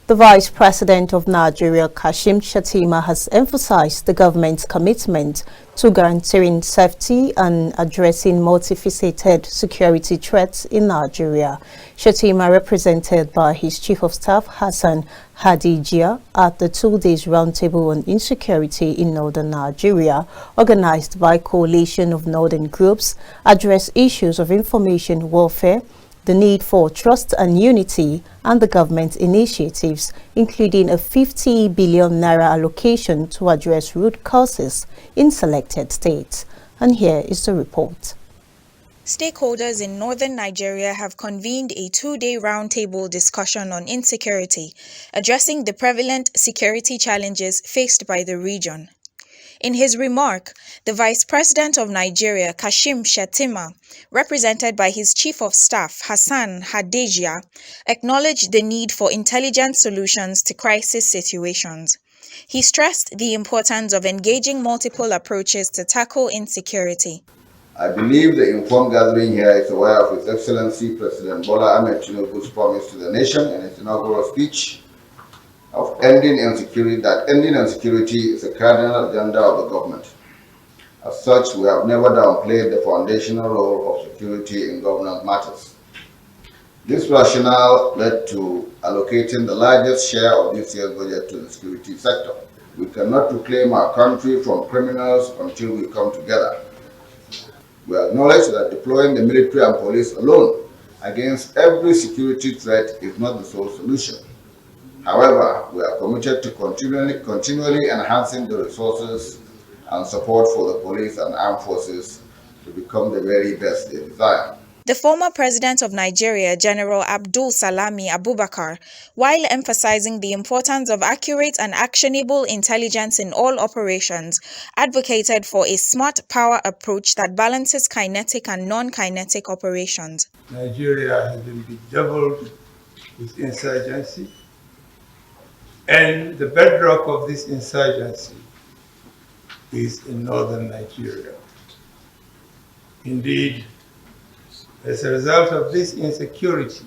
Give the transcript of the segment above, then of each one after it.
The Vice President of Nigeria, Shettima, has emphasized the government's commitment to guaranteeing safety and addressing multifaceted security threats in Nigeria. Shettima, represented by his Chief of Staff, Hassan Hadijia, at the 2 days roundtable on insecurity in northern Nigeria, organized by Coalition of Northern Groups, addressed issues of information warfare, the need for trust and unity, and the government's initiatives, including a 50 billion naira allocation to address root causes in selected states. And here is the report. Stakeholders in northern Nigeria have convened a 2-day roundtable discussion on insecurity, addressing the prevalent security challenges faced by the region. In his remark, the Vice President of Nigeria, Shettima, represented by his Chief of Staff, Hassan Hadijia, acknowledged the need for intelligent solutions to crisis situations. He stressed the importance of engaging multiple approaches to tackle insecurity. I believe the informed gathering here is aware of His Excellency President Bola Ahmed Tinubu's promise to the nation in his inaugural speech of ending insecurity is a cardinal agenda of the government. As such, we have never downplayed the foundational role of security in governance matters. This rationale led to allocating the largest share of this year's budget to the security sector. We cannot reclaim our country from criminals until we come together. We acknowledge that deploying the military and police alone against every security threat is not the sole solution. However, we are committed to continually enhancing the resources and support for the police and armed forces to become the very best they desire. The former President of Nigeria, General Abdul Salami Abubakar, while emphasizing the importance of accurate and actionable intelligence in all operations, advocated for a smart power approach that balances kinetic and non-kinetic operations. Nigeria has been bedeviled with insurgency, and the bedrock of this insurgency is in northern Nigeria. Indeed, as a result of this insecurity,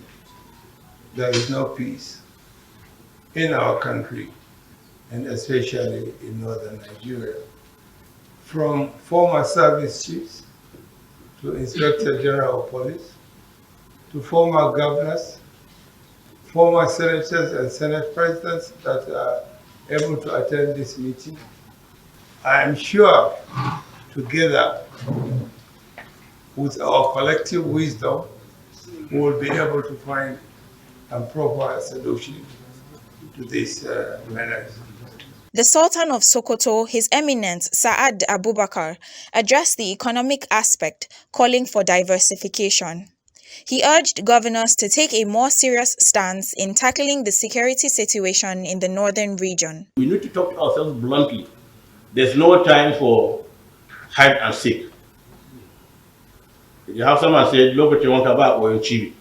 there is no peace in our country, and especially in northern Nigeria. From former service chiefs to Inspector General of Police, to former governors, former senators and senate presidents that are able to attend this meeting, I am sure together with our collective wisdom, we will be able to find a proper solution to this menace. The Sultan of Sokoto, His Eminence Saad Abubakar, addressed the economic aspect, calling for diversification. He urged governors to take a more serious stance in tackling the security situation in the northern region. We need to talk to ourselves bluntly. There's no time for hide and seek. If you have someone say, look what you want about or in Chibi,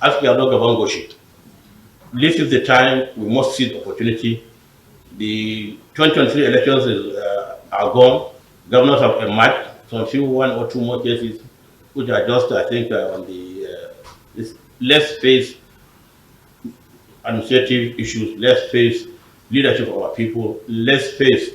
ask your dog about Goshi. This is the time we must seize the opportunity. The 2023 elections are gone. Governors have emerged. Some few 1 or 2 more cases, which are just, I think, on the let's face administrative issues, let's face leadership of our people, let's face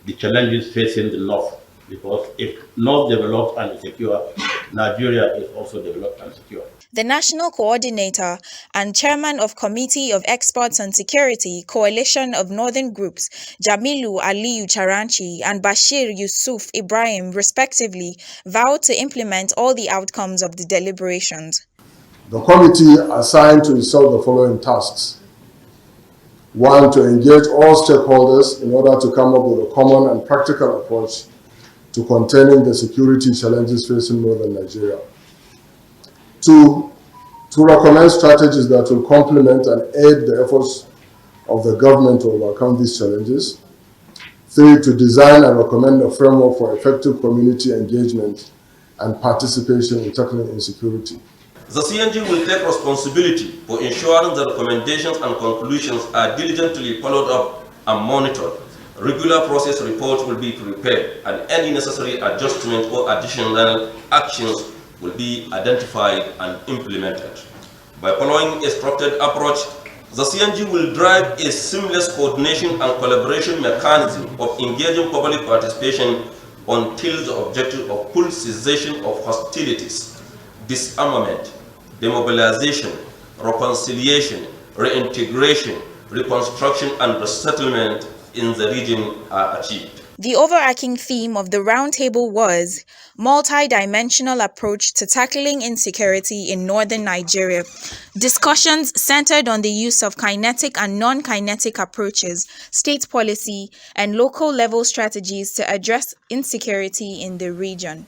the challenges facing the North. Because if North develops and is secure, Nigeria is also developed and secure. The National Coordinator and Chairman of Committee of Experts on Security, Coalition of Northern Groups, Jamilu Aliyu Charanchi and Bashir Yusuf Ibrahim, respectively, vowed to implement all the outcomes of the deliberations. The committee assigned to itself the following tasks. 1, to engage all stakeholders in order to come up with a common and practical approach to containing the security challenges facing northern Nigeria. 2, to recommend strategies that will complement and aid the efforts of the government to overcome these challenges. 3, to design and recommend a framework for effective community engagement and participation in tackling insecurity. The CNG will take responsibility for ensuring the recommendations and conclusions are diligently followed up and monitored. Regular process reports will be prepared, and any necessary adjustment or additional actions will be identified and implemented. By following a structured approach, The CNG will drive a seamless coordination and collaboration mechanism of engaging public participation until the objective of full cessation of hostilities, disarmament, demobilization, reconciliation, reintegration, reconstruction, and resettlement in the region are achieved. The overarching theme of the roundtable was multi-dimensional approach to tackling insecurity in northern Nigeria. Discussions centered on the use of kinetic and non-kinetic approaches, state policy, and local level strategies to address insecurity in the region.